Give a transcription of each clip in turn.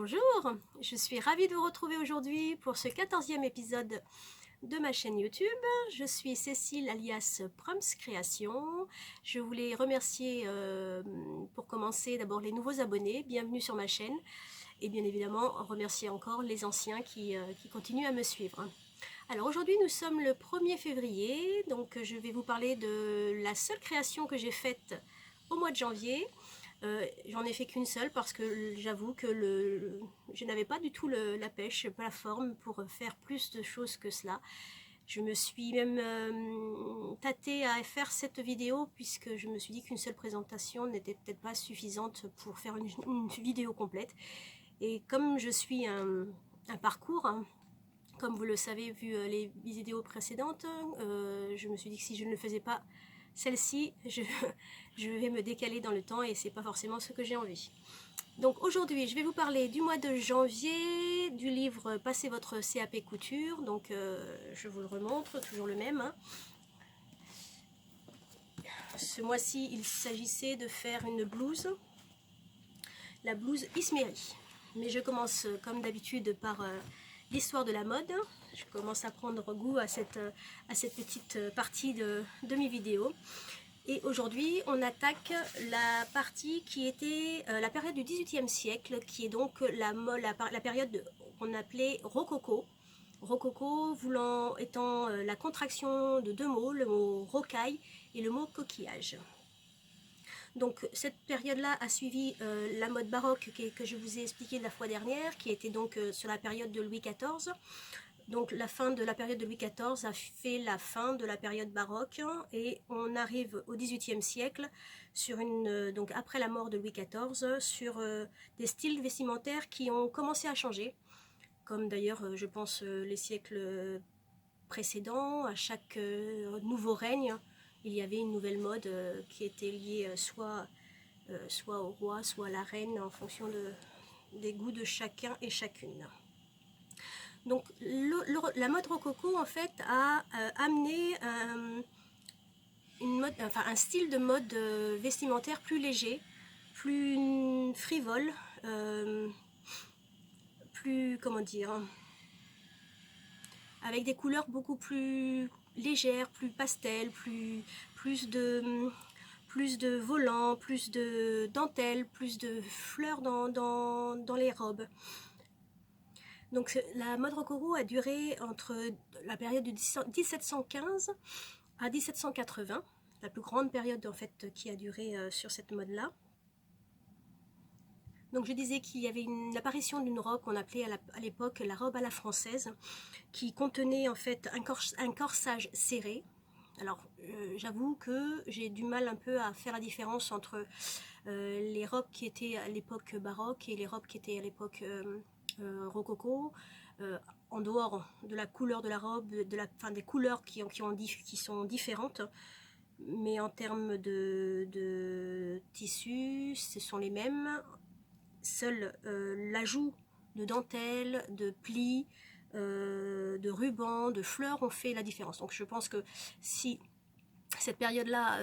Bonjour, je suis ravie de vous retrouver aujourd'hui pour ce 14e épisode de ma chaîne YouTube. Je suis Cécile alias Prums Création. Je voulais remercier pour commencer d'abord les nouveaux abonnés, bienvenue sur ma chaîne, et bien évidemment remercier encore les anciens qui continuent à me suivre. Alors aujourd'hui nous sommes le 1er février, donc je vais vous parler de la seule création que j'ai faite au mois de janvier. J'en ai fait qu'une seule parce que j'avoue que je n'avais pas du tout la pêche, pas la forme pour faire plus de choses que cela. Je me suis même tâtée à faire cette vidéo puisque je me suis dit qu'une seule présentation n'était peut-être pas suffisante pour faire une vidéo complète. Et comme je suis un parcours, hein, comme vous le savez vu les vidéos précédentes, je me suis dit que si je ne le faisais pas celle-ci, je vais me décaler dans le temps et c'est pas forcément ce que j'ai envie. Donc aujourd'hui, je vais vous parler du mois de janvier, du livre Passez votre CAP couture. Donc je vous le remontre, toujours le même. Hein. Ce mois-ci, il s'agissait de faire une blouse, la blouse Ismeri. Mais je commence comme d'habitude par l'histoire de la mode. Je commence à prendre goût à cette petite partie de mes vidéos. Et aujourd'hui, on attaque la partie qui était la période du XVIIIe siècle, qui est donc la période qu'on appelait rococo. Rococo étant la contraction de deux mots, le mot rocaille et le mot coquillage. Donc cette période-là a suivi la mode baroque que je vous ai expliqué la fois dernière, qui était donc sur la période de Louis XIV. Donc la fin de la période de Louis XIV a fait la fin de la période baroque et on arrive au XVIIIe siècle sur donc après la mort de Louis XIV sur des styles vestimentaires qui ont commencé à changer, comme d'ailleurs je pense les siècles précédents. À chaque nouveau règne, il y avait une nouvelle mode qui était liée soit au roi, soit à la reine en fonction des goûts de chacun et chacune. Donc la mode rococo en fait a amené un style de mode vestimentaire plus léger, plus frivole, plus comment dire, avec des couleurs beaucoup plus légères, plus pastel, plus de volants, plus de dentelles, plus de fleurs dans les robes. Donc la mode rococo a duré entre la période de 1715 à 1780, la plus grande période en fait qui a duré sur cette mode-là. Donc je disais qu'il y avait l'apparition d'une robe qu'on appelait à l'époque la robe à la française, qui contenait en fait un corsage serré. Alors j'avoue que j'ai du mal un peu à faire la différence entre les robes qui étaient à l'époque baroque et les robes qui étaient à l'époque rococo, en dehors de la couleur de la robe, des couleurs qui sont différentes, mais en termes de tissu, ce sont les mêmes. Seul l'ajout de dentelle, de plis, de rubans, de fleurs ont fait la différence. Donc je pense que si cette période-là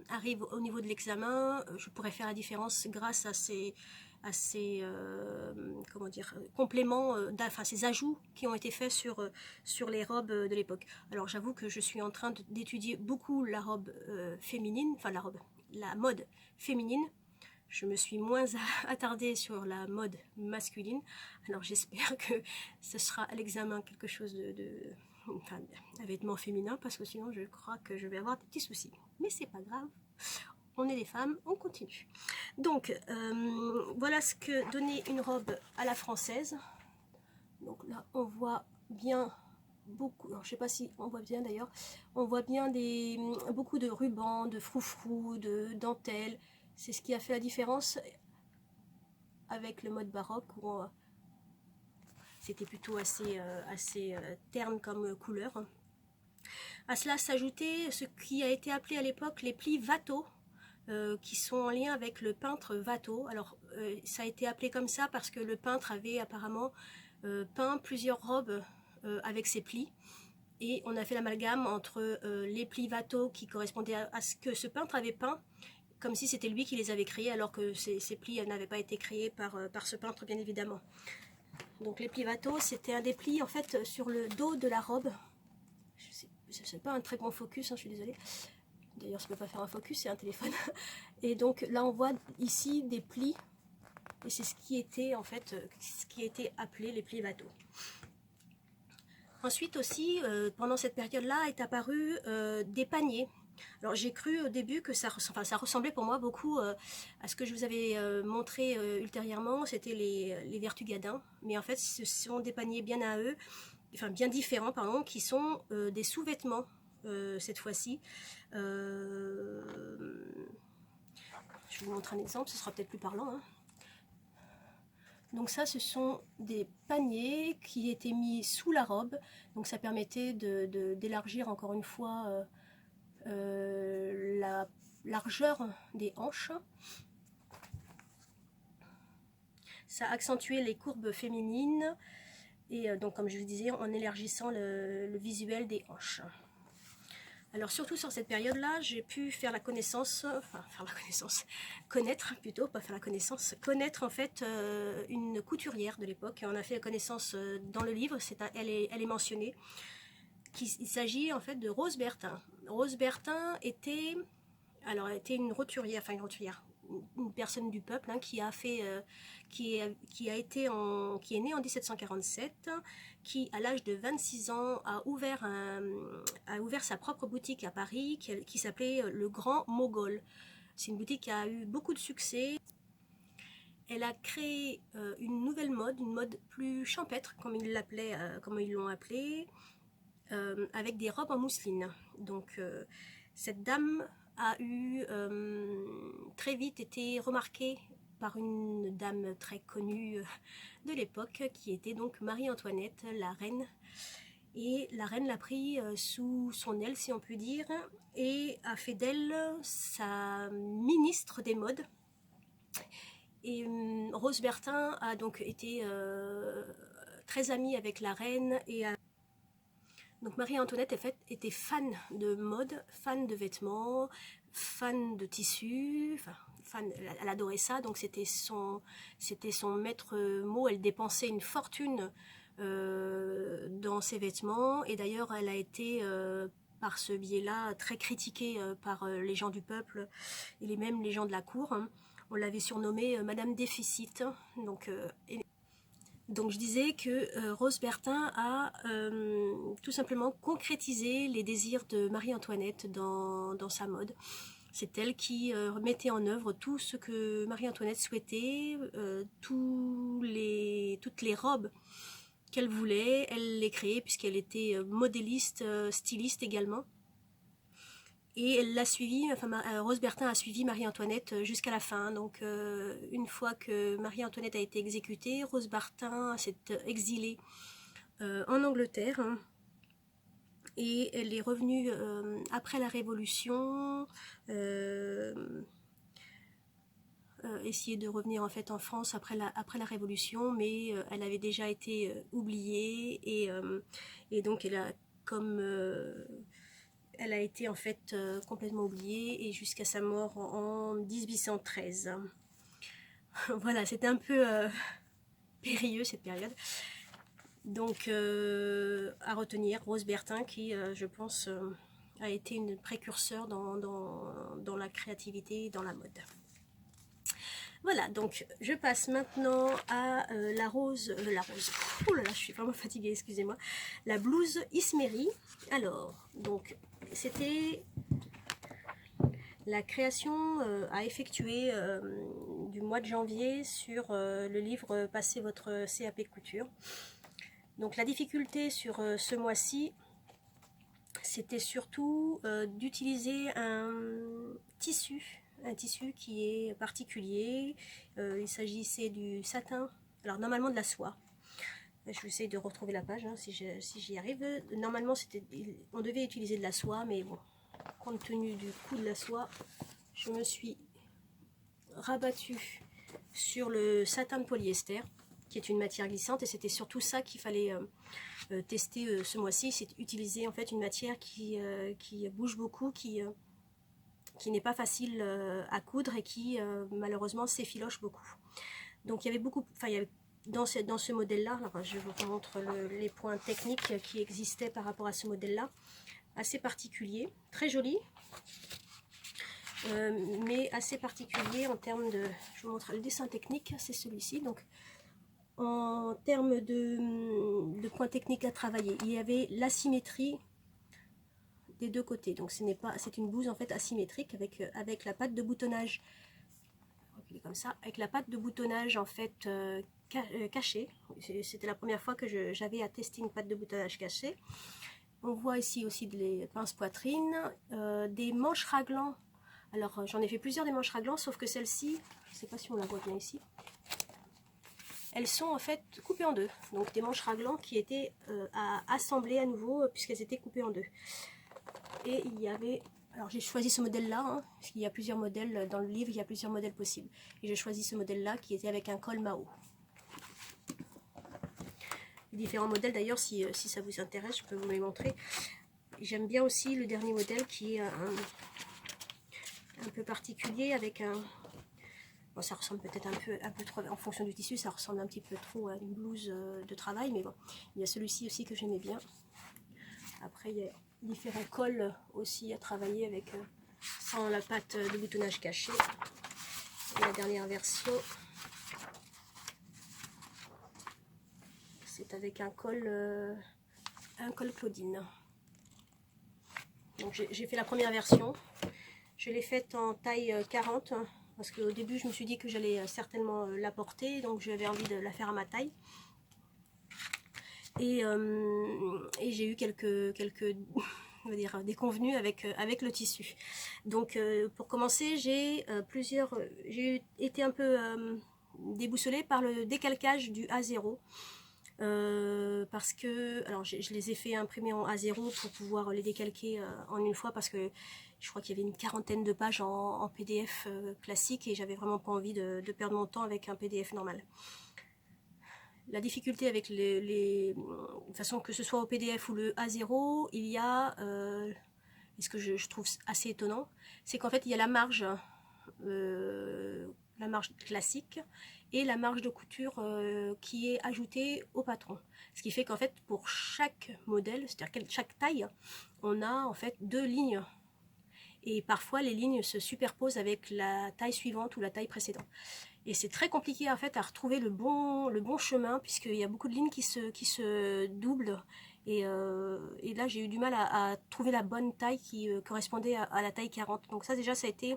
arrive au niveau de l'examen, je pourrais faire la différence grâce à ces comment dire, compléments, ces ajouts qui ont été faits sur les robes de l'époque. Alors j'avoue que je suis en train d'étudier beaucoup la robe féminine, enfin la mode féminine. Je me suis moins attardée sur la mode masculine. Alors j'espère que ce sera à l'examen quelque chose un vêtement féminin, parce que sinon je crois que je vais avoir des petits soucis. Mais c'est pas grave, on est des femmes, on continue. Donc voilà ce que donnait une robe à la française. Donc là on voit bien beaucoup, alors je sais pas si on voit bien d'ailleurs, on voit bien beaucoup de rubans, de froufrous, de dentelles. C'est ce qui a fait la différence avec le mode baroque où c'était plutôt assez terne comme couleur. À cela s'ajoutait ce qui a été appelé à l'époque les plis Watteau, qui sont en lien avec le peintre Watteau. Alors ça a été appelé comme ça parce que le peintre avait apparemment peint plusieurs robes avec ces plis. Et on a fait l'amalgame entre les plis Watteau qui correspondaient à ce que ce peintre avait peint comme si c'était lui qui les avait créés, alors que ces plis n'avaient pas été créés par ce peintre, bien évidemment. Donc les plis Watteau, c'était un des plis en fait sur le dos de la robe. C'est pas un très bon focus, hein, je suis désolée. D'ailleurs, ça ne peut pas faire un focus, c'est un téléphone. Et donc là, on voit ici des plis. Et c'est ce qui était en fait, ce qui était appelé les plis Watteau. Ensuite aussi, pendant cette période-là, est apparu des paniers. Alors j'ai cru au début que ça ressemblait pour moi beaucoup à ce que je vous avais montré ultérieurement, c'était les Vertugadins. Mais en fait, ce sont des paniers bien à eux, enfin bien différents, pardon, qui sont des sous-vêtements cette fois-ci. Je vous montre un exemple, ce sera peut-être plus parlant, hein. Donc ça, ce sont des paniers qui étaient mis sous la robe. Donc ça permettait d'élargir encore une fois la largeur des hanches. Ça accentuait les courbes féminines. Et donc comme je vous disais, en élargissant le visuel des hanches. Alors surtout sur cette période-là, j'ai pu faire la connaissance, connaître plutôt, pas faire la connaissance, connaître en fait une couturière de l'époque. On a fait la connaissance dans le livre, elle est mentionnée. Il s'agit en fait de Rose Bertin. Rose Bertin était une roturière, une personne du peuple hein, qui est née en 1747, qui à l'âge de 26 ans a ouvert sa propre boutique à Paris qui s'appelait Le Grand Mogol. C'est une boutique qui a eu beaucoup de succès. Elle a créé une nouvelle mode, une mode plus champêtre comme ils l'ont appelé, avec des robes en mousseline. Donc cette dame a très vite été remarquée par une dame très connue de l'époque, qui était donc Marie-Antoinette, la reine. Et la reine l'a pris sous son aile, si on peut dire, et a fait d'elle sa ministre des modes. Et Rose Bertin a donc été très amie avec la reine et donc Marie-Antoinette était fan de mode, fan de vêtements, fan de tissus, elle adorait ça, donc c'était son maître mot. Elle dépensait une fortune dans ses vêtements, et d'ailleurs elle a été par ce biais-là très critiquée par les gens du peuple et même les gens de la cour. Hein. On l'avait surnommée Madame Déficit, donc je disais que Rose Bertin a tout simplement concrétisé les désirs de Marie-Antoinette dans sa mode. C'est elle qui mettait en œuvre tout ce que Marie-Antoinette souhaitait, toutes les robes qu'elle voulait, elle les créait puisqu'elle était modéliste, styliste également. Et elle l'a suivi, Rose Bertin a suivi Marie-Antoinette jusqu'à la fin. Donc une fois que Marie-Antoinette a été exécutée, Rose Bertin s'est exilée en Angleterre. Hein, et elle est revenue après la Révolution, essayer de revenir en fait en France après la Révolution, mais elle avait déjà été oubliée, et donc elle a été en fait complètement oubliée, et jusqu'à sa mort en 1813. Voilà, c'était un peu périlleux cette période. Donc à retenir Rose Bertin qui, je pense, a été une précurseur dans la créativité et dans la mode. Voilà, donc je passe maintenant à la rose. Oh là là, je suis vraiment fatiguée, excusez-moi. La blouse Isméry. Alors, donc, c'était la création à effectuer du mois de janvier sur le livre Passez votre CAP couture. Donc, la difficulté sur ce mois-ci, c'était surtout d'utiliser un tissu qui est particulier. Il s'agissait du satin, alors normalement de la soie. Je vais essayer de retrouver la page hein, si j'y arrive. Normalement on devait utiliser de la soie, mais bon, compte tenu du coût de la soie, je me suis rabattue sur le satin de polyester, qui est une matière glissante, et c'était surtout ça qu'il fallait tester ce mois-ci. C'est utiliser en fait une matière qui bouge beaucoup, qui qui n'est pas facile à coudre et qui malheureusement s'effiloche beaucoup. Donc il y avait beaucoup, enfin il y avait dans ce modèle-là, alors je vous montre les points techniques qui existaient par rapport à ce modèle-là, assez particulier, très joli, mais assez particulier en termes de, je vous montre le dessin technique, c'est celui-ci, donc en termes de points techniques à travailler, il y avait l'asymétrie des deux côtés, donc c'est une blouse en fait asymétrique avec la patte de boutonnage, comme ça, avec la patte de boutonnage en fait cachée. C'était la première fois que j'avais à tester une patte de boutonnage cachée. On voit ici aussi des pinces poitrine, des manches raglans. Alors j'en ai fait plusieurs des manches raglans, sauf que celle-ci, je ne sais pas si on la voit bien ici, elles sont en fait coupées en deux. Donc des manches raglans qui étaient à assembler à nouveau puisqu'elles étaient coupées en deux. Et il y avait, alors j'ai choisi ce modèle-là, hein, parce qu'il y a plusieurs modèles dans le livre, il y a plusieurs modèles possibles. Et j'ai choisi ce modèle-là qui était avec un col Mao. Différents modèles d'ailleurs, si ça vous intéresse, je peux vous les montrer. J'aime bien aussi le dernier modèle qui est un peu particulier avec un... Bon, ça ressemble peut-être un peu trop, en fonction du tissu, ça ressemble un petit peu trop à une blouse de travail, mais bon. Il y a celui-ci aussi que j'aimais bien. Après, il y a différents cols aussi à travailler avec sans la patte de boutonnage caché. Et la dernière version, c'est avec un col Claudine. Donc j'ai fait la première version, je l'ai faite en taille 40 parce qu'au début je me suis dit que j'allais certainement la porter, donc j'avais envie de la faire à ma taille. Et j'ai eu quelques on va dire, déconvenues avec le tissu. Donc pour commencer, j'ai été un peu déboussolée par le décalcage du A0. Parce que, alors je les ai fait imprimer en A0 pour pouvoir les décalquer en une fois, parce que je crois qu'il y avait une quarantaine de pages en PDF classique et j'avais vraiment pas envie de perdre mon temps avec un PDF normal. La difficulté avec de toute façon, que ce soit au PDF ou le A0, il y a, et ce que je trouve assez étonnant, c'est qu'en fait il y a la marge classique et la marge de couture qui est ajoutée au patron. Ce qui fait qu'en fait pour chaque modèle, c'est-à-dire chaque taille, on a en fait deux lignes. Et parfois les lignes se superposent avec la taille suivante ou la taille précédente. Et c'est très compliqué en fait à retrouver le bon chemin, puisqu'il y a beaucoup de lignes qui se doublent. Et là j'ai eu du mal à trouver la bonne taille qui correspondait à la taille 40. Donc ça déjà ça a été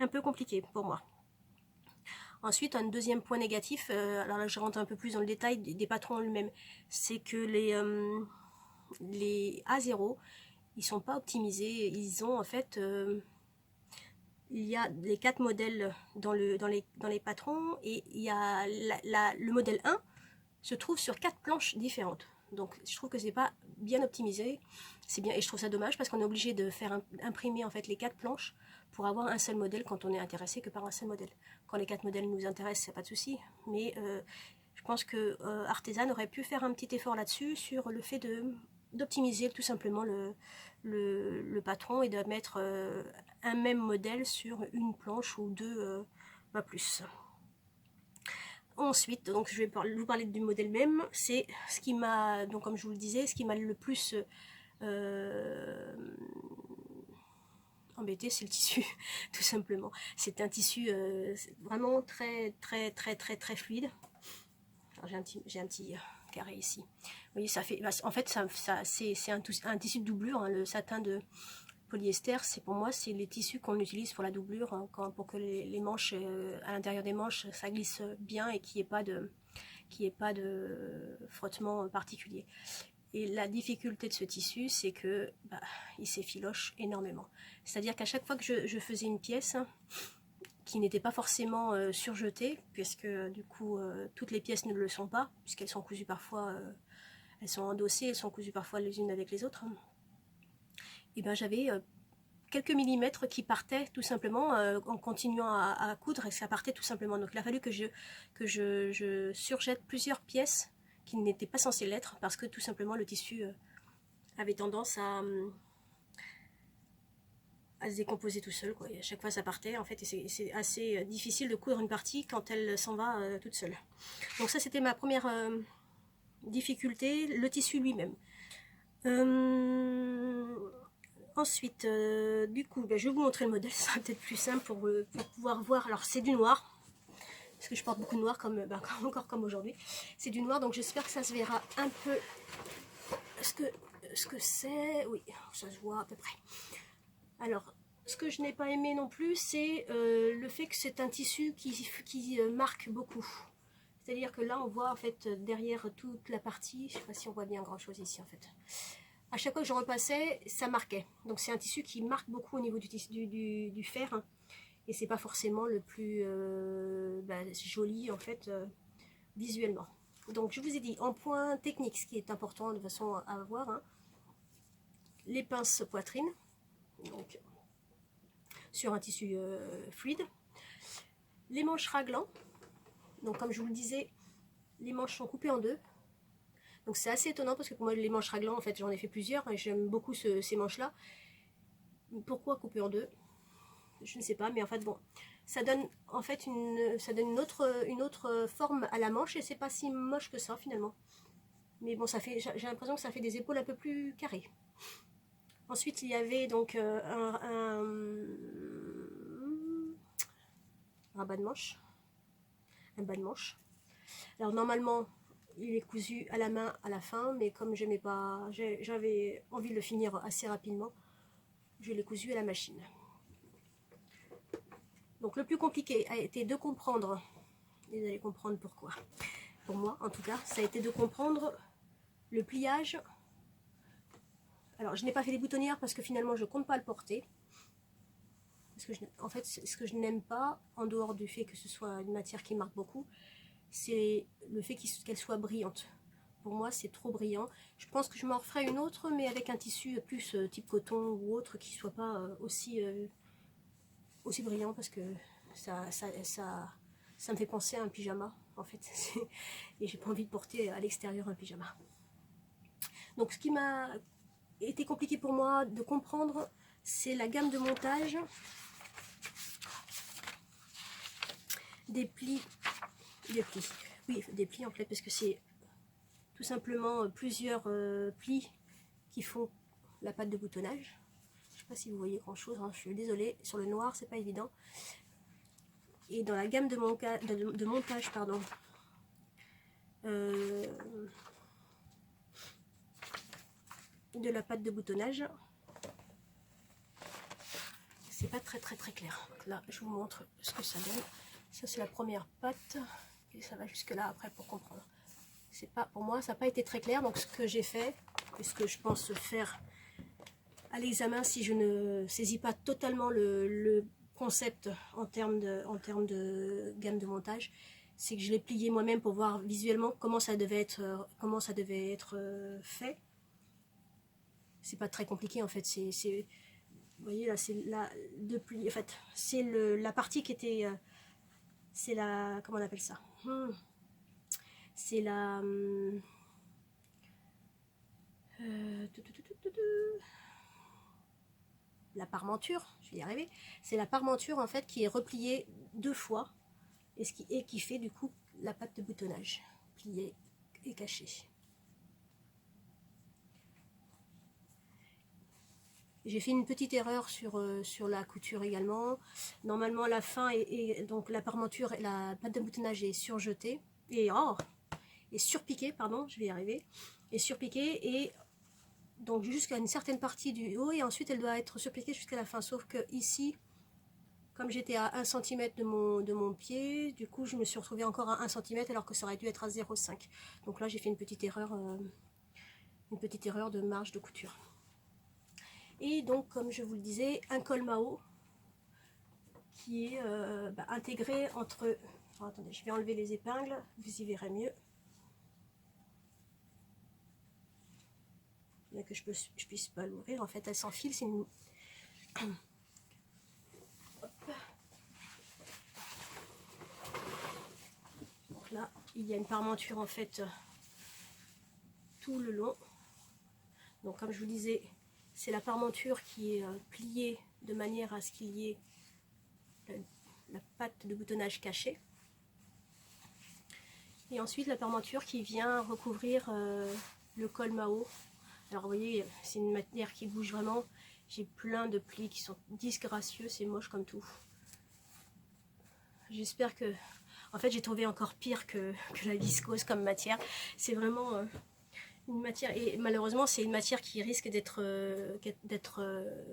un peu compliqué pour moi. Ensuite, un deuxième point négatif, alors là je rentre un peu plus dans le détail des patrons eux-mêmes, c'est que les A0, ils sont pas optimisés, ils ont en fait, il y a les 4 modèles dans les patrons, et il y a le modèle 1 se trouve sur 4 planches différentes. Donc je trouve que c'est pas bien optimisé, c'est bien, et je trouve ça dommage parce qu'on est obligé de faire imprimer en fait les 4 planches pour avoir un seul modèle quand on est intéressé que par un seul modèle. Quand les 4 modèles nous intéressent, c'est pas de souci, mais je pense que Artisan aurait pu faire un petit effort là-dessus, sur le fait d'optimiser tout simplement le patron et de mettre un même modèle sur une planche ou deux, pas plus. Ensuite, donc je vais vous parler du modèle même. C'est ce qui m'a, donc comme je vous le disais, ce qui m'a le plus embêté, c'est le tissu, tout simplement. C'est un tissu vraiment très fluide. J'ai un petit carré ici. Vous voyez, ça fait, en fait, c'est un tissu de doublure, hein, le satin de polyester, pour moi, c'est les tissus qu'on utilise pour la doublure, hein, pour que les manches, à l'intérieur des manches, ça glisse bien et qu'il n'y ait pas de frottement particulier. Et la difficulté de ce tissu, c'est que il s'effiloche énormément. C'est-à-dire qu'à chaque fois que je faisais une pièce qui n'était pas forcément surjetée, puisque du coup toutes les pièces ne le sont pas, puisqu'elles sont cousues parfois, elles sont endossées, elles sont cousues parfois les unes avec les autres, et ben j'avais quelques millimètres qui partaient tout simplement en continuant à coudre, et ça partait tout simplement. Donc il a fallu que je surjette plusieurs pièces qui n'étaient pas censées l'être, parce que tout simplement le tissu avait tendance à se décomposer tout seul, quoi. Et à chaque fois ça partait en fait, et c'est assez difficile de coudre une partie quand elle s'en va toute seule. Donc ça c'était ma première difficulté, le tissu lui-même. Ensuite, du coup, ben, je vais vous montrer le modèle, ça sera peut-être plus simple pour pouvoir voir. Alors c'est du noir, parce que je porte beaucoup de noir, comme, ben, encore comme aujourd'hui. C'est du noir, donc j'espère que ça se verra un peu ce que c'est. Oui, ça se voit à peu près. Alors, ce que je n'ai pas aimé non plus, c'est le fait que c'est un tissu qui marque beaucoup. C'est-à-dire que là, on voit en fait derrière toute la partie, je ne sais pas si on voit bien grand chose ici en fait. À chaque fois que je repassais, ça marquait. Donc c'est un tissu qui marque beaucoup au niveau du fer. Hein. Et c'est pas forcément le plus joli en fait visuellement. Donc je vous ai dit, en point technique, ce qui est important de façon à avoir, hein, les pinces poitrine, donc sur un tissu fluide, les manches raglan. Donc comme je vous le disais, les manches sont coupées en deux. Donc c'est assez étonnant parce que pour moi les manches raglan, en fait j'en ai fait plusieurs et j'aime beaucoup ces manches là. Pourquoi couper en deux? Je ne sais pas, mais en fait bon, ça donne en fait une autre forme à la manche et c'est pas si moche que ça finalement. Mais bon, ça fait, j'ai l'impression que ça fait des épaules un peu plus carrées. Ensuite il y avait donc un bas de manche, un bas de manche. Alors normalement il est cousu à la main à la fin, mais comme j'aimais pas, j'avais envie de le finir assez rapidement, je l'ai cousu à la machine. Donc le plus compliqué a été de comprendre, et vous allez comprendre pourquoi. Pour moi en tout cas, ça a été de comprendre le pliage. Alors je n'ai pas fait les boutonnières parce que finalement je compte pas le porter. Parce que en fait ce que je n'aime pas, en dehors du fait que ce soit une matière qui marque beaucoup, c'est le fait qu'elle soit brillante. Pour moi c'est trop brillant. Je pense que je m'en referai une autre, mais avec un tissu plus type coton ou autre qui soit pas aussi brillant, parce que ça me fait penser à un pyjama en fait. Et j'ai pas envie de porter à l'extérieur un pyjama. Donc ce qui m'a été compliqué pour moi de comprendre, c'est la gamme de montage des plis. Oui, des plis en fait, parce que c'est tout simplement plusieurs plis qui font la pâte de boutonnage. Je ne sais pas si vous voyez grand chose, hein, je suis désolée, sur le noir c'est pas évident. Et dans la gamme de montage, pardon, de la pâte de boutonnage, c'est pas très clair. Donc là je vous montre ce que ça donne. Ça c'est la première pâte et ça va jusque là après pour comprendre. C'est pas, pour moi ça n'a pas été très clair, donc ce que j'ai fait et ce que je pense faire à l'examen, si je ne saisis pas totalement le concept en termes de gamme de montage, c'est que je l'ai plié moi-même pour voir visuellement comment ça devait être fait. C'est pas très compliqué en fait, vous voyez là, c'est là de pli, en fait c'est la partie qui était c'est la, comment on appelle ça, c'est la la parmenture, je vais y arriver, c'est la parmenture en fait qui est repliée deux fois et qui fait du coup la pâte de boutonnage, pliée et cachée. J'ai fait une petite erreur sur la couture également. Normalement la fin donc la parmenture, la pâte de boutonnage est surjetée et surpiquée, pardon, je vais y arriver, et surpiquée et donc jusqu'à une certaine partie du haut, et ensuite elle doit être surpiquée jusqu'à la fin, sauf que ici, comme j'étais à 1 cm de mon pied, du coup je me suis retrouvée encore à 1 cm alors que ça aurait dû être à 0,5. Donc là j'ai fait une petite erreur de marge de couture. Et donc comme je vous le disais, un col Mao qui est intégré entre... Oh, attendez, je vais enlever les épingles, vous y verrez mieux. Bien que je puisse pas l'ouvrir, en fait elle s'enfile, c'est une... Donc là il y a une parmenture en fait tout le long. Donc comme je vous disais, c'est la parmenture qui est pliée de manière à ce qu'il y ait la patte de boutonnage cachée. Et ensuite la parmenture qui vient recouvrir le col Mao. Alors vous voyez, c'est une matière qui bouge vraiment. J'ai plein de plis qui sont disgracieux, c'est moche comme tout. J'espère que... En fait, j'ai trouvé encore pire que la viscose comme matière. C'est vraiment une matière... Et malheureusement, c'est une matière qui risque d'être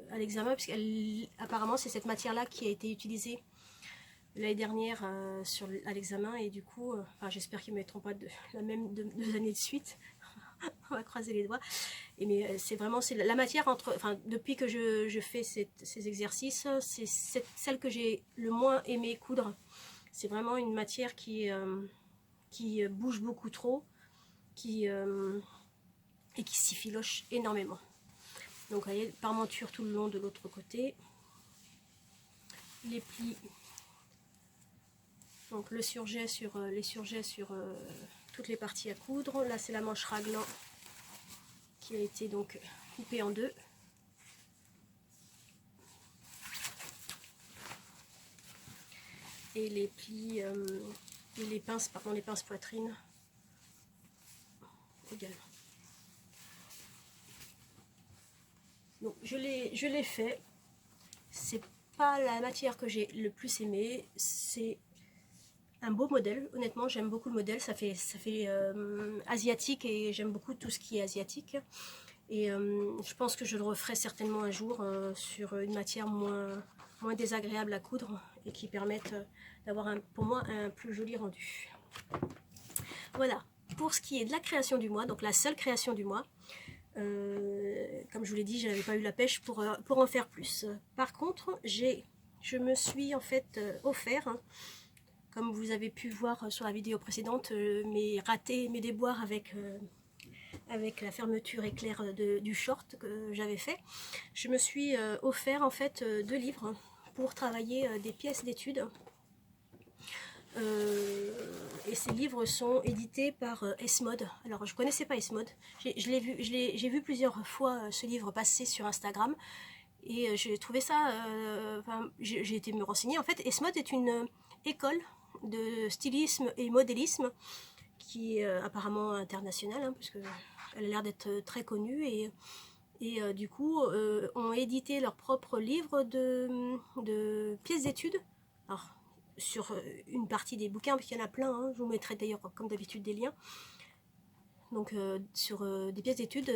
à l'examen, puisqu'apparemment, c'est cette matière-là qui a été utilisée l'année dernière à l'examen. Et du coup, enfin, j'espère qu'ils ne mettront pas la même 2 années de suite. On va croiser les doigts. Mais c'est vraiment la matière depuis que je fais ces exercices, c'est celle que j'ai le moins aimé coudre. C'est vraiment une matière qui bouge beaucoup trop, et qui s'effiloche énormément. Donc vous voyez, parmenture tout le long de l'autre côté, les plis, donc les surjets sur toutes les parties à coudre. Là c'est la manche raglan qui a été donc coupée en 2. Et les plis et les pinces poitrine également. Donc je l'ai fait. C'est pas la matière que j'ai le plus aimé. C'est un beau modèle. Honnêtement, j'aime beaucoup le modèle. Ça fait asiatique et j'aime beaucoup tout ce qui est asiatique. Et je pense que je le referai certainement un jour sur une matière moins désagréable à coudre et qui permettent d'avoir pour moi un plus joli rendu. Voilà, pour ce qui est de la création du mois, donc la seule création du mois. Comme je vous l'ai dit, je n'avais pas eu la pêche pour en faire plus. Par contre, je me suis en fait offert, comme vous avez pu voir sur la vidéo précédente, mes ratés, mes déboires avec la fermeture éclair du short que j'avais fait. Je me suis offert en fait 2 livres pour travailler des pièces d'études. Et ces livres sont édités par S-Mode. Alors je connaissais pas S-Mode, j'ai vu plusieurs fois ce livre passer sur Instagram et j'ai trouvé ça, j'ai été me renseigner. En fait, S-Mode est une école de stylisme et modélisme qui est apparemment internationale, hein, parce que elle a l'air d'être très connue, et du coup ont édité leur propre livre de pièces d'études. Alors sur une partie des bouquins, parce qu'il y en a plein, hein, je vous mettrai d'ailleurs comme d'habitude des liens, donc sur des pièces d'études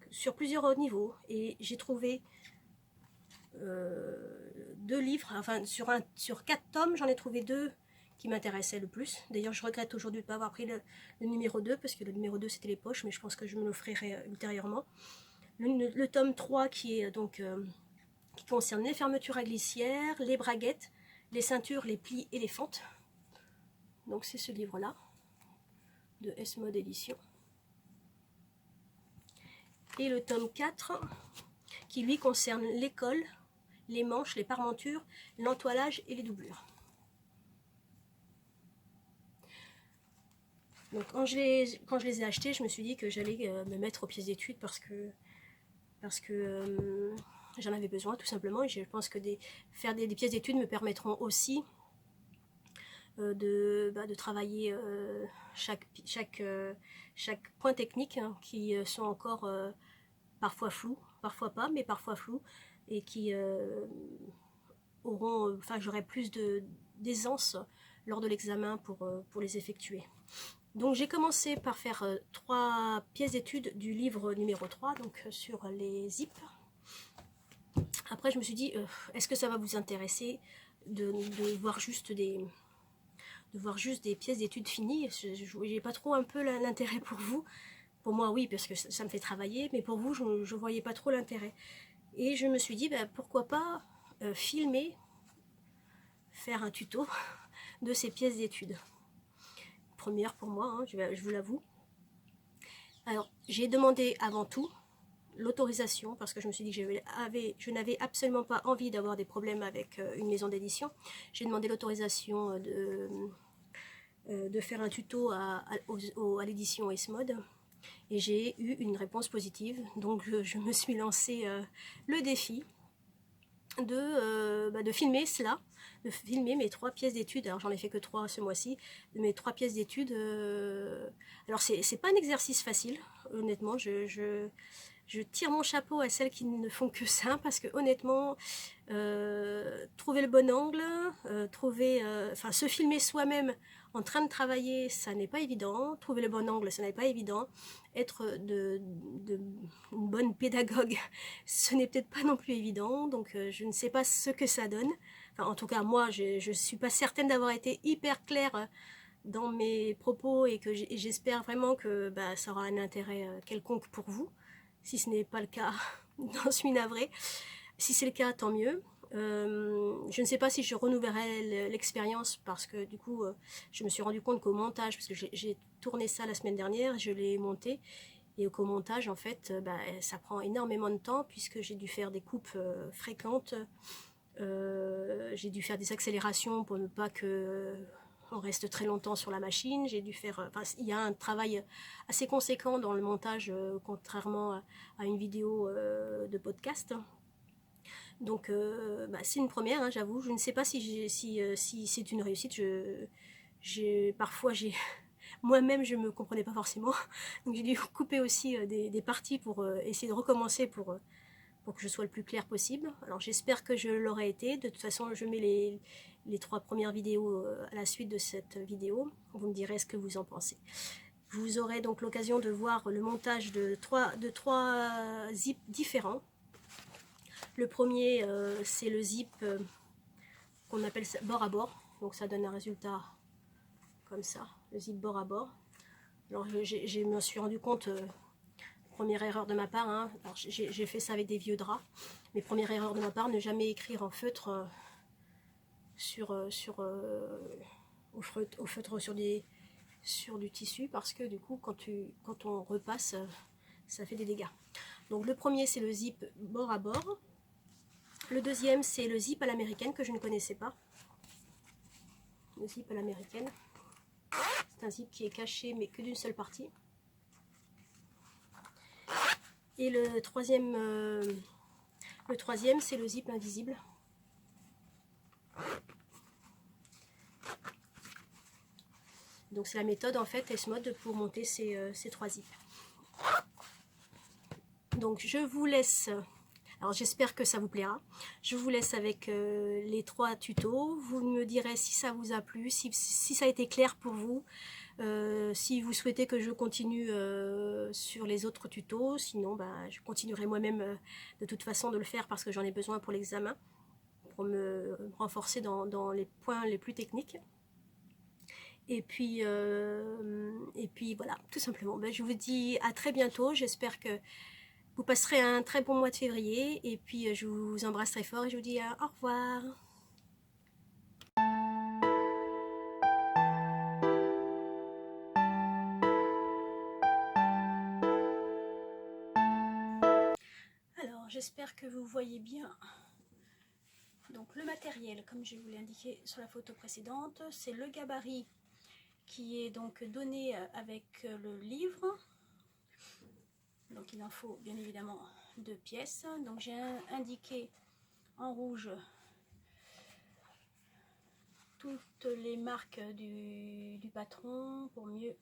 sur plusieurs niveaux, et j'ai trouvé 2 livres, enfin sur 4 tomes, j'en ai trouvé 2 qui m'intéressaient le plus. D'ailleurs je regrette aujourd'hui de ne pas avoir pris le numéro 2, parce que le numéro 2 c'était les poches, mais je pense que je me l'offrirai ultérieurement. Le tome 3 qui est donc qui concerne les fermetures à glissière, les braguettes, les ceintures, les plis et les fentes. Donc c'est ce livre là de S-Mode édition. Et le tome 4 qui lui concerne l'école, les manches, les parmentures, l'entoilage et les doublures. Donc quand je les ai achetés, je me suis dit que j'allais me mettre aux pièces d'études parce que j'en avais besoin tout simplement, et je pense que faire des pièces d'études me permettront aussi de travailler chaque point technique, hein, qui sont encore parfois flous, parfois pas, mais parfois flous, et qui auront, j'aurai plus d'aisance lors de l'examen pour les effectuer. Donc j'ai commencé par faire 3 pièces d'études du livre numéro 3, donc sur les zips. Après je me suis dit, est-ce que ça va vous intéresser de voir juste des pièces d'études finies? Je n'ai pas trop un peu l'intérêt pour vous. Pour moi oui, parce que ça me fait travailler, mais pour vous je ne voyais pas trop l'intérêt. Et je me suis dit, pourquoi pas filmer, faire un tuto de ces pièces d'études. Première pour moi, hein, je vous l'avoue. Alors j'ai demandé avant tout l'autorisation, parce que je me suis dit que je n'avais absolument pas envie d'avoir des problèmes avec une maison d'édition. J'ai demandé l'autorisation de faire un tuto à l'édition S-Mode, et j'ai eu une réponse positive. Donc je me suis lancé le défi de filmer cela, de filmer mes 3 pièces d'études. Alors j'en ai fait que 3 ce mois-ci, mes 3 pièces d'études. Alors c'est pas un exercice facile, honnêtement. Je tire mon chapeau à celles qui ne font que ça, parce que honnêtement, trouver le bon angle, se filmer soi-même en train de travailler, ça n'est pas évident. Trouver le bon angle, ça n'est pas évident. Être une bonne pédagogue, ce n'est peut-être pas non plus évident. Donc je ne sais pas ce que ça donne. Enfin, en tout cas, moi, je ne suis pas certaine d'avoir été hyper claire dans mes propos, et que j'espère vraiment que ça aura un intérêt quelconque pour vous. Si ce n'est pas le cas, j'en suis navrée. Si c'est le cas, tant mieux. Je ne sais pas si je renouvellerai l'expérience, parce que du coup, je me suis rendu compte qu'au montage, parce que j'ai tourné ça la semaine dernière, je l'ai monté, et qu'au montage, en fait, ça prend énormément de temps, puisque j'ai dû faire des coupes fréquentes, j'ai dû faire des accélérations pour ne pas que on reste très longtemps sur la machine. J'ai dû faire, il y a un travail assez conséquent dans le montage, contrairement à une vidéo de podcast. Donc c'est une première, hein, j'avoue. Je ne sais pas si c'est une réussite. Parfois moi-même je me comprenais pas forcément. Donc j'ai dû couper aussi des parties pour essayer de recommencer pour que je sois le plus clair possible. Alors j'espère que je l'aurai été. De toute façon, je mets les 3 premières vidéos à la suite de cette vidéo. Vous me direz ce que vous en pensez. Vous aurez donc l'occasion de voir le montage de trois zips différents. Le premier, c'est le zip qu'on appelle bord à bord. Donc ça donne un résultat comme ça, le zip bord à bord. Alors je me suis rendu compte... première erreur de ma part, hein. J'ai fait ça avec des vieux draps, mais première erreur de ma part, ne jamais écrire en feutre au feutre sur du tissu, parce que du coup quand on repasse, ça fait des dégâts. Donc le premier, c'est le zip bord à bord. Le deuxième, c'est le zip à l'américaine, que je ne connaissais pas. Le zip à l'américaine, c'est un zip qui est caché mais que d'une seule partie. Et le troisième, c'est le zip invisible. Donc c'est la méthode en fait S-Mode pour monter ces 3 zips. Donc je vous laisse, alors j'espère que ça vous plaira. Je vous laisse avec les 3 tutos. Vous me direz si ça vous a plu, si ça a été clair pour vous. Si vous souhaitez que je continue sur les autres tutos, sinon je continuerai moi-même de toute façon de le faire, parce que j'en ai besoin pour l'examen, pour me renforcer dans les points les plus techniques. Et puis voilà, tout simplement. Je vous dis à très bientôt. J'espère que vous passerez un très bon mois de février. Et puis je vous embrasse très fort et je vous dis au revoir. Alors j'espère que vous voyez bien. Donc le matériel, comme je vous l'ai indiqué sur la photo précédente, c'est le gabarit qui est donc donné avec le livre. Donc il en faut bien évidemment 2 pièces. Donc j'ai indiqué en rouge toutes les marques du patron pour mieux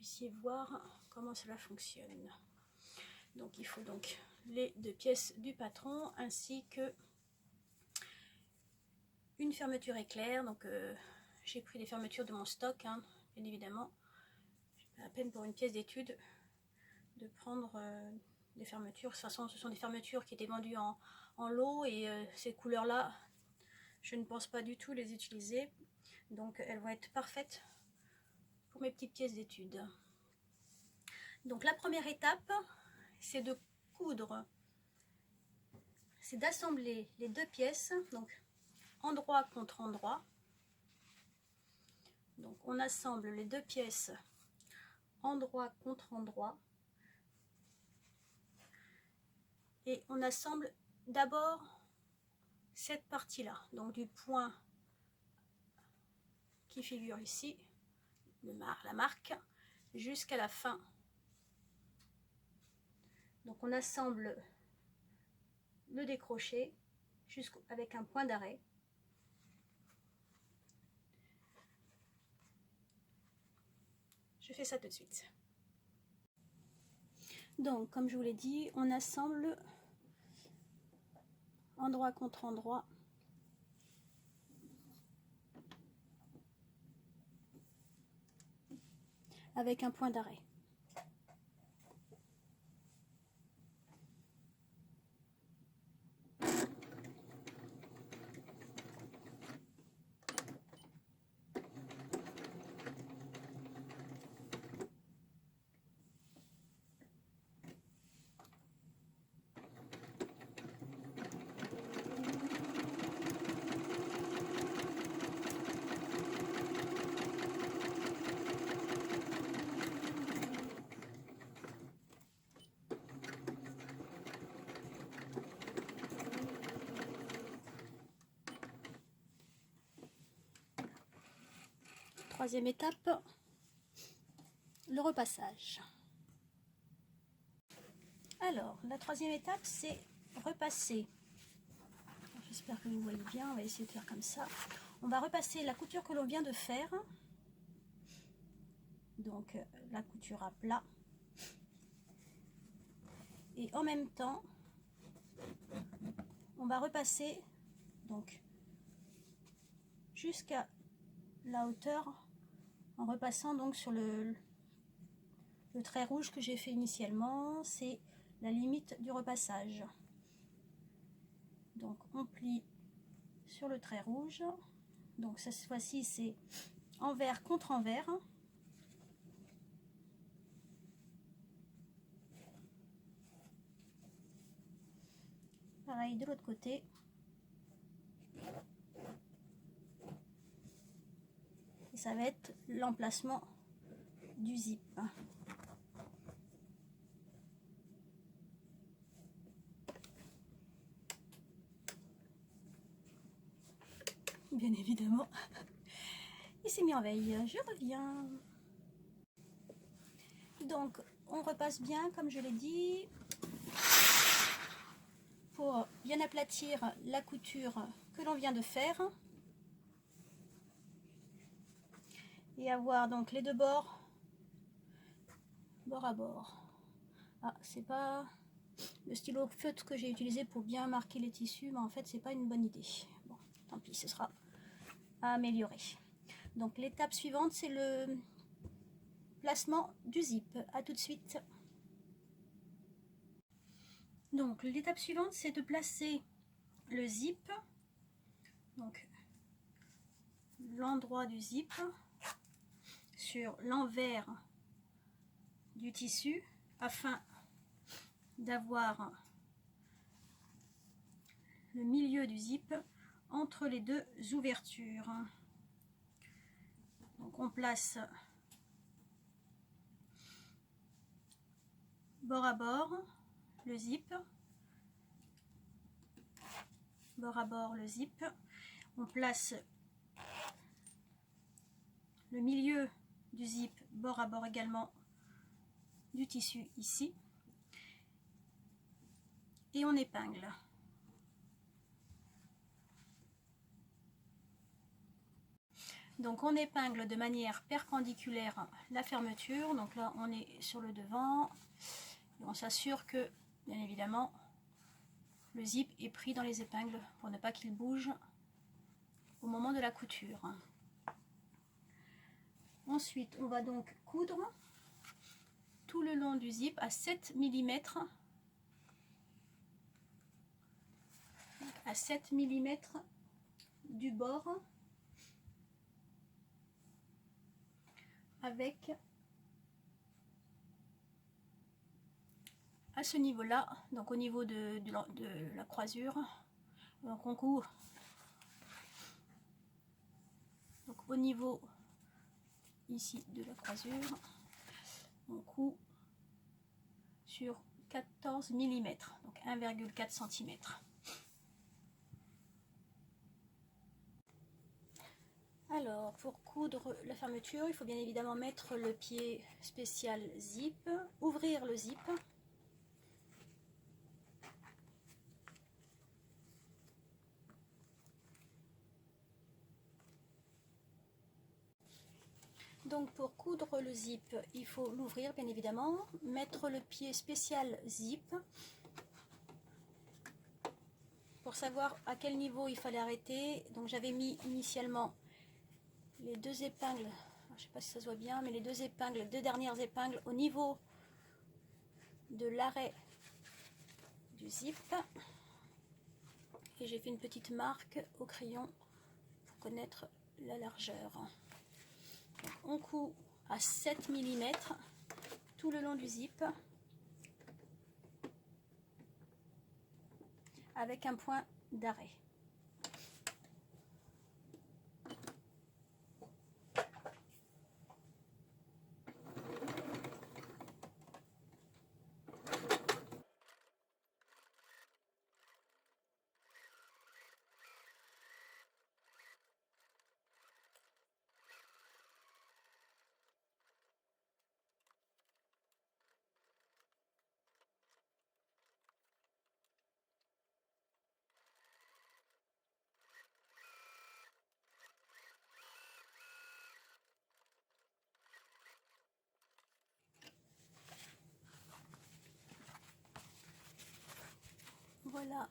puissiez voir comment cela fonctionne. Donc il faut donc les 2 pièces du patron, ainsi que une fermeture éclair. Donc j'ai pris des fermetures de mon stock, hein, bien évidemment. À peine pour une pièce d'étude de prendre des fermetures. De toute façon, ce sont des fermetures qui étaient vendues en lot, et ces couleurs là, je ne pense pas du tout les utiliser. Donc elles vont être parfaites pour mes petites pièces d'études. Donc la première étape, c'est de coudre, c'est d'assembler les 2 pièces, donc endroit contre endroit. Donc on assemble les 2 pièces endroit contre endroit, et on assemble d'abord cette partie là, donc du point qui figure ici, la marque, jusqu'à la fin. Donc on assemble le décroché jusqu'avec un point d'arrêt. Je fais ça tout de suite. Donc, comme je vous l'ai dit, on assemble endroit contre endroit. Avec un point d'arrêt. Troisième étape, le repassage. Alors, la troisième étape, c'est repasser. J'espère que vous voyez bien, on va essayer de faire comme ça. On va repasser la couture que l'on vient de faire. Donc, la couture à plat. Et en même temps, on va repasser donc jusqu'à la hauteur en repassant donc sur le trait rouge que j'ai fait initialement. C'est la limite du repassage. Donc on plie sur le trait rouge. Donc cette fois-ci c'est envers contre envers. Pareil de l'autre côté. Et ça va être l'emplacement du zip. Bien évidemment. Il s'est mis en veille. Je reviens. Donc, on repasse bien, comme je l'ai dit, pour bien aplatir la couture que l'on vient de faire. Et avoir donc les deux bords, bord à bord. Ah, c'est pas le stylo feutre que j'ai utilisé pour bien marquer les tissus, mais en fait, c'est pas une bonne idée. Bon, tant pis, ce sera à améliorer. Donc, l'étape suivante, c'est le placement du zip. À tout de suite. Donc, l'étape suivante, c'est de placer le zip, donc l'endroit du zip, sur l'envers du tissu afin d'avoir le milieu du zip entre les deux ouvertures. Donc on place bord à bord le zip, bord à bord le zip, on place le milieu du zip bord à bord également du tissu ici et on épingle. Donc on épingle de manière perpendiculaire la fermeture. Donc là on est sur le devant et on s'assure que bien évidemment le zip est pris dans les épingles pour ne pas qu'il bouge au moment de la couture. Ensuite on va donc coudre tout le long du zip à 7 mm. À 7 mm du bord avec à ce niveau là, donc au niveau de la croisure, donc on court donc au niveau ici de la croisure, on coud sur 14 mm, donc 1,4 cm. Alors, pour coudre la fermeture, il faut bien évidemment mettre le pied spécial zip, ouvrir le zip, Donc pour coudre le zip, il faut l'ouvrir bien évidemment, mettre le pied spécial zip pour savoir à quel niveau il fallait arrêter. Donc j'avais mis initialement les deux épingles, je ne sais pas si ça se voit bien, mais les deux dernières épingles au niveau de l'arrêt du zip. Et j'ai fait une petite marque au crayon pour connaître la largeur. Donc on coud à 7 mm tout le long du zip avec un point d'arrêt. Voilà,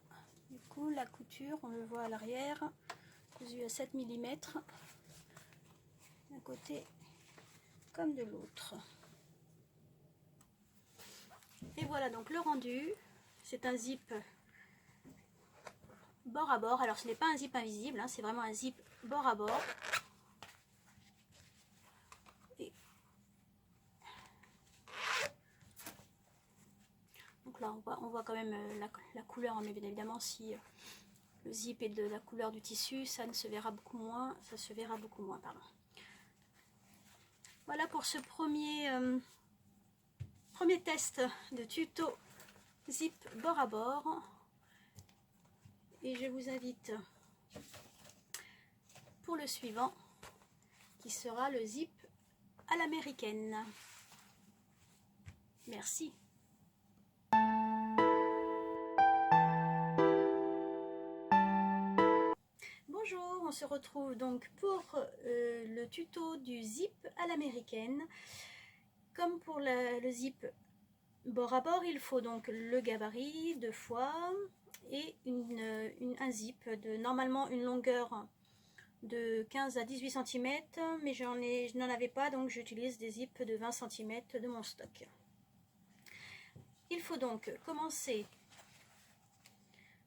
du coup la couture, on le voit à l'arrière, cousue à 7 mm, d'un côté comme de l'autre. Et voilà donc le rendu, c'est un zip bord à bord. Alors ce n'est pas un zip invisible, hein, c'est vraiment un zip bord à bord. Et donc là on voit quand même la couleur, mais bien évidemment si le zip est de la couleur du tissu, ça ne se verra beaucoup moins, pardon. Voilà pour ce premier test de tuto zip bord à bord. Et je vous invite pour le suivant qui sera le zip à l'américaine. Merci. Bonjour, on se retrouve donc pour le tuto du zip à l'américaine. Comme pour le zip bord à bord, il faut donc le gabarit 2 fois et un zip de normalement une longueur de 15 à 18 cm, mais je n'en avais pas, donc j'utilise des zips de 20 cm de mon stock. Il faut donc commencer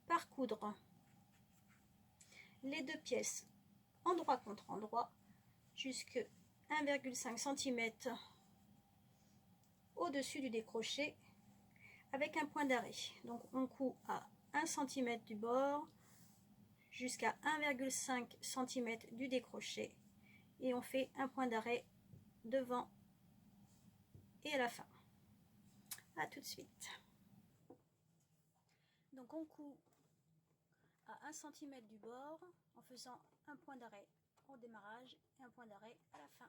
par coudre les deux pièces endroit contre endroit jusqu'à 1,5 cm au-dessus du décroché avec un point d'arrêt. Donc on coud à 1 cm du bord jusqu'à 1,5 cm du décroché et on fait un point d'arrêt devant et à la fin. A tout de suite. Donc on coud à 1 cm du bord en faisant un point d'arrêt au démarrage et un point d'arrêt à la fin.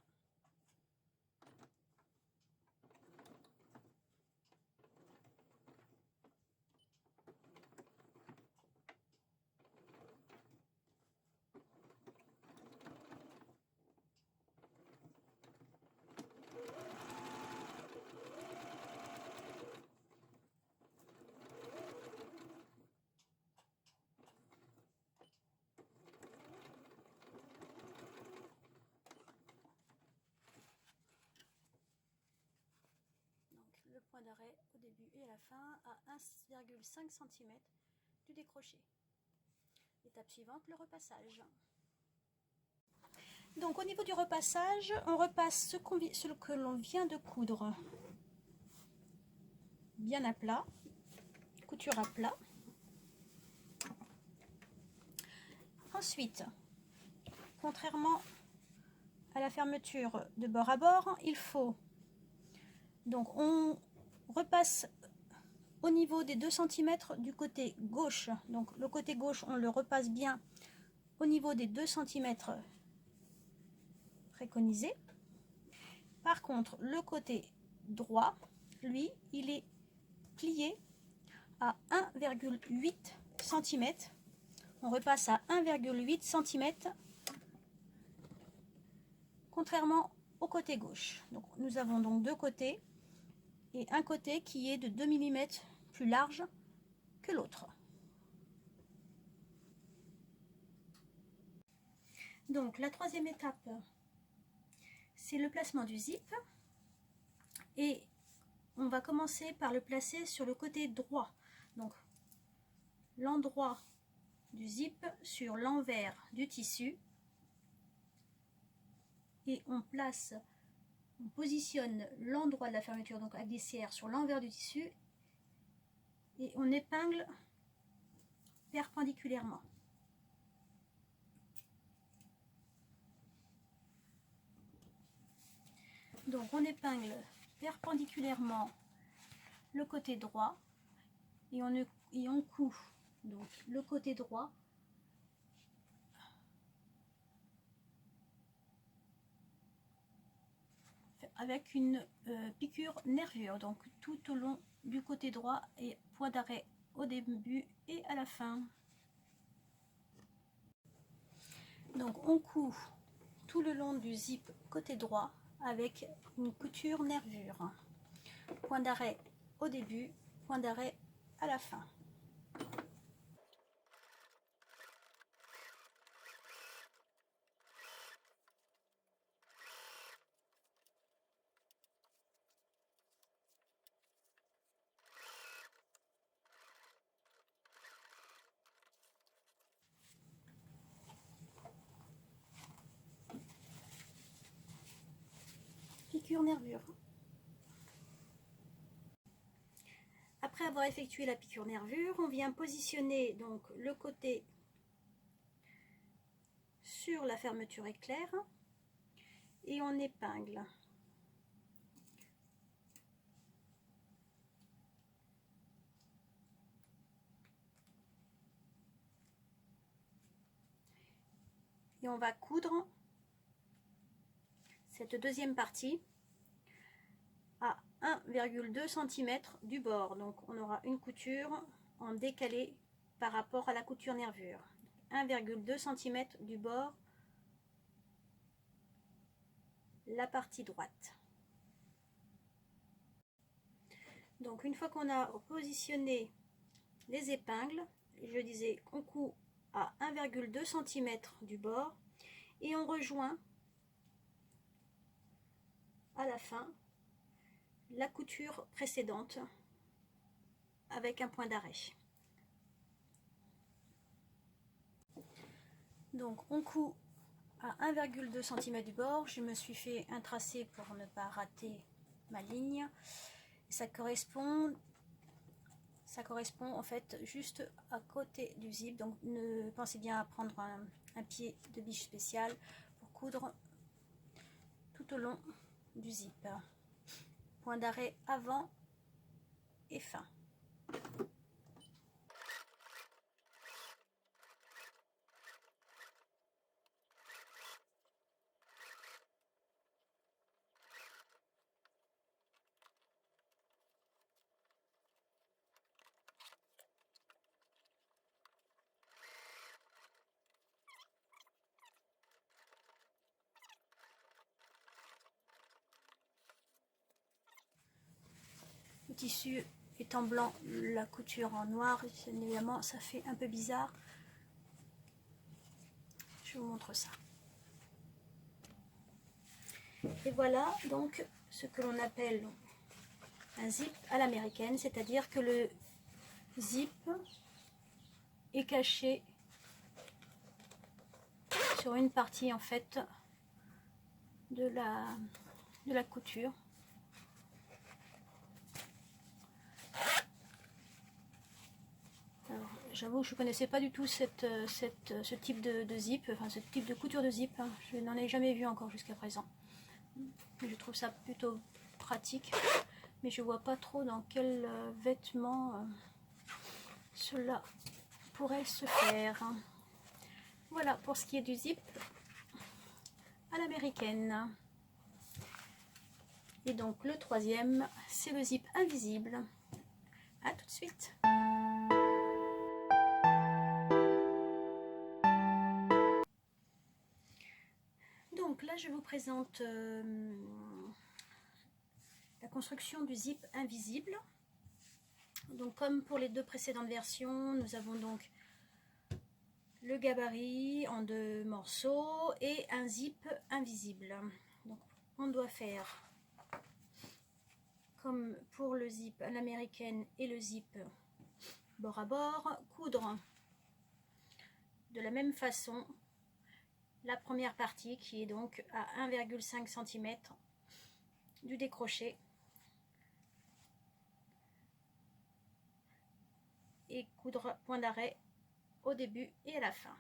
Le point d'arrêt au début et à la fin à 1,5 cm du décroché. Étape suivante, le repassage. Donc au niveau du repassage, on repasse ce que l'on vient de coudre bien à plat, couture à plat. Ensuite, contrairement à la fermeture de bord à bord, il faut donc on repasse au niveau des 2 cm du côté gauche. Donc le côté gauche, on le repasse bien au niveau des 2 cm préconisés. Par contre, le côté droit, lui, il est plié à 1,8 cm. On repasse à 1,8 cm, contrairement au côté gauche. Donc nous avons donc deux côtés et un côté qui est de 2 mm plus large que l'autre. Donc la troisième étape, c'est le placement du zip et on va commencer par le placer sur le côté droit. Donc l'endroit du zip sur l'envers du tissu et on positionne l'endroit de la fermeture donc à glissière sur l'envers du tissu et on épingle perpendiculairement. Donc on épingle perpendiculairement le côté droit et on coud donc le côté droit avec une piqûre nervure, donc tout au long du côté droit et point d'arrêt au début et à la fin. Donc on coud tout le long du zip côté droit avec une couture nervure. Point d'arrêt au début, point d'arrêt à la fin. Piqûre nervure. Après avoir effectué la piqûre nervure, on vient positionner donc le côté sur la fermeture éclair et on épingle. Et on va coudre cette deuxième partie à 1,2 cm du bord. Donc on aura une couture en décalé par rapport à la couture nervure. 1,2 cm du bord, la partie droite. Donc une fois qu'on a positionné les épingles, je disais qu'on coud à 1,2 cm du bord et on rejoint à la fin la couture précédente avec un point d'arrêt. Donc on coud à 1,2 cm du bord. Je me suis fait un tracé pour ne pas rater ma ligne. Ça correspond en fait juste à côté du zip. Donc pensez bien à prendre un pied de biche spécial pour coudre tout au long du zip. Point d'arrêt avant et fin. Le tissu est en blanc, la couture en noir, évidemment ça fait un peu bizarre. Je vous montre ça. Et voilà donc ce que l'on appelle un zip à l'américaine, c'est-à-dire que le zip est caché sur une partie en fait de la couture. J'avoue, je ne connaissais pas du tout ce type de zip, enfin ce type de couture de zip. Hein. Je n'en ai jamais vu encore jusqu'à présent. Je trouve ça plutôt pratique, mais je vois pas trop dans quel vêtement cela pourrait se faire. Voilà pour ce qui est du zip à l'américaine. Et donc le troisième, c'est le zip invisible. À tout de suite. Donc la là, je vous présente la construction du zip invisible. Donc, comme pour les deux précédentes versions, nous avons donc le gabarit en 2 morceaux et un zip invisible. Donc, on doit faire comme pour le zip à l'américaine et le zip bord à bord, coudre de la même façon la première partie qui est donc à 1,5 cm du décroché et coudre point d'arrêt au début et à la fin.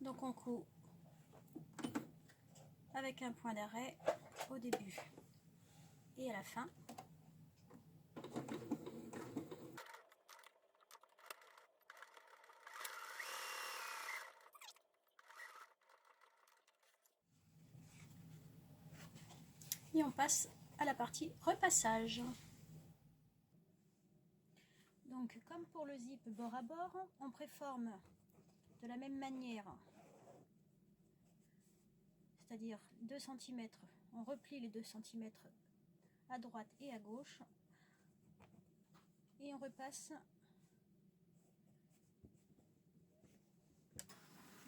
Donc on coud avec un point d'arrêt au début et à la fin. Et on passe à la partie repassage. Donc comme pour le zip bord à bord, on préforme de la même manière, c'est-à-dire 2 cm, on replie les 2 cm à droite et à gauche et on repasse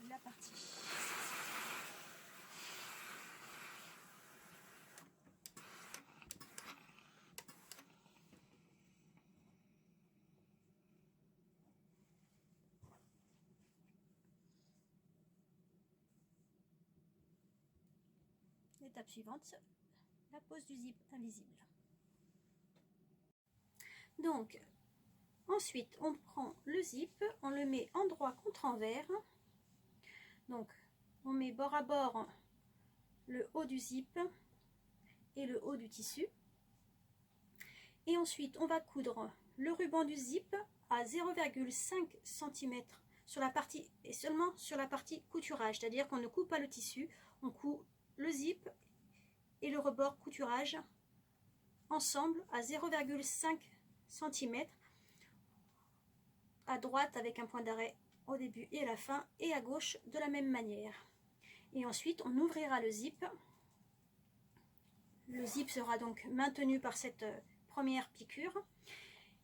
la partie. L'étape suivante, la pose du zip invisible. Donc, ensuite, on prend le zip, on le met endroit contre envers. Donc, on met bord à bord le haut du zip et le haut du tissu. Et ensuite, on va coudre le ruban du zip à 0,5 cm sur la partie, et seulement sur la partie couturage, c'est-à-dire qu'on ne coupe pas le tissu, on coud le zip et le rebord couturage ensemble à 0,5 cm à droite avec un point d'arrêt au début et à la fin et à gauche de la même manière. Et ensuite on ouvrira le zip. Le zip sera donc maintenu par cette première piqûre.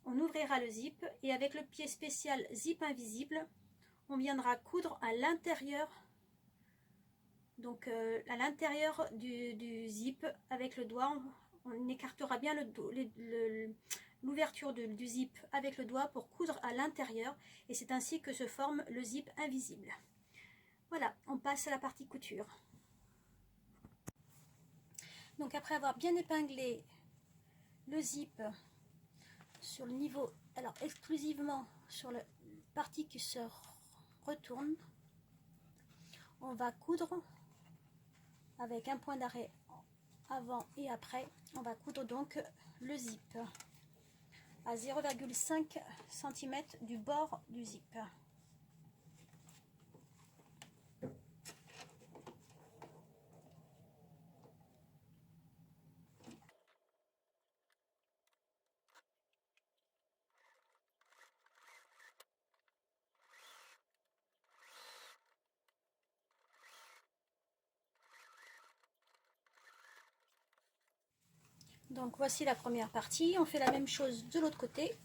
On ouvrira le zip et avec le pied spécial zip invisible, on viendra coudre à l'intérieur, donc à l'intérieur du zip avec le doigt. On écartera bien l'ouverture du zip avec le doigt pour coudre à l'intérieur et c'est ainsi que se forme le zip invisible. Voilà, on passe à la partie couture. Donc après avoir bien épinglé le zip sur le niveau, alors exclusivement sur la partie qui se retourne, on va coudre avec un point d'arrêt avant et après. On va coudre donc le zip à 0,5 cm du bord du zip. Donc voici la première partie, on fait la même chose de l'autre côté.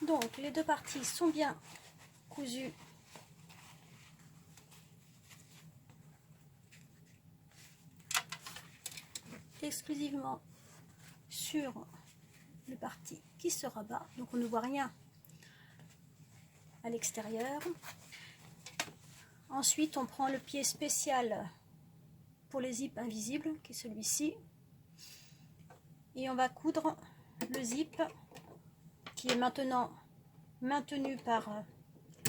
Donc les deux parties sont bien cousues. Exclusivement sur le parti qui se rabat, donc on ne voit rien à l'extérieur. Ensuite on prend le pied spécial pour les zips invisibles qui est celui-ci et on va coudre le zip qui est maintenant maintenu par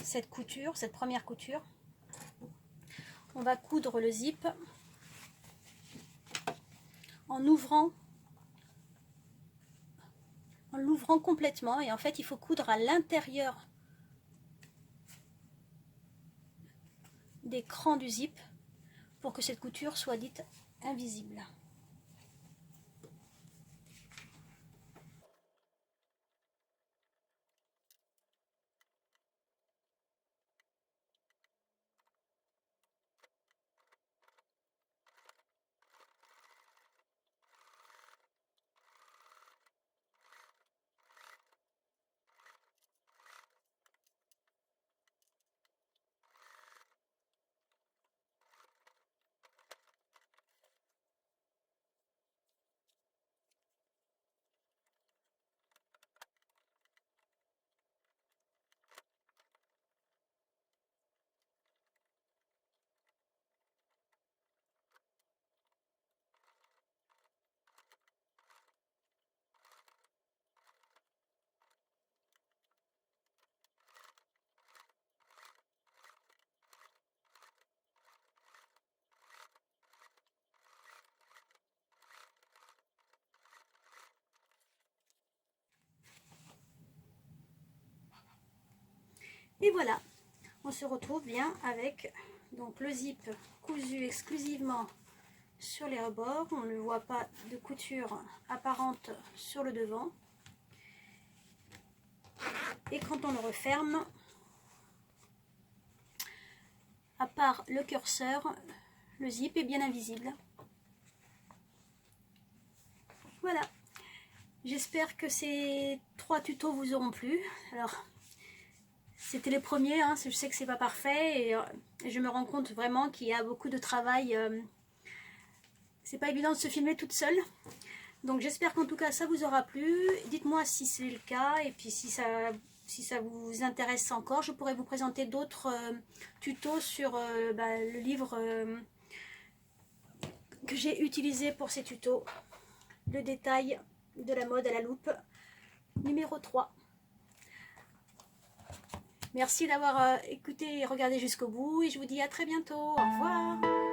cette couture, cette première couture. On va coudre le zip en ouvrant en l'ouvrant complètement. Et en fait, il faut coudre à l'intérieur des crans du zip pour que cette couture soit dite invisible. Et voilà, on se retrouve bien avec donc le zip cousu exclusivement sur les rebords. On ne voit pas de couture apparente sur le devant. Et quand on le referme, à part le curseur, le zip est bien invisible. Voilà, j'espère que ces 3 tutos vous auront plu. Alors, c'était les premiers, hein, je sais que c'est pas parfait et je me rends compte vraiment qu'il y a beaucoup de travail. C'est pas évident de se filmer toute seule. Donc j'espère qu'en tout cas ça vous aura plu. Dites-moi si c'est le cas et puis si ça vous intéresse encore, je pourrais vous présenter d'autres tutos sur le livre que j'ai utilisé pour ces tutos. Le détail de la mode à la loupe, numéro 3. Merci d'avoir écouté et regardé jusqu'au bout et je vous dis à très bientôt. Au revoir.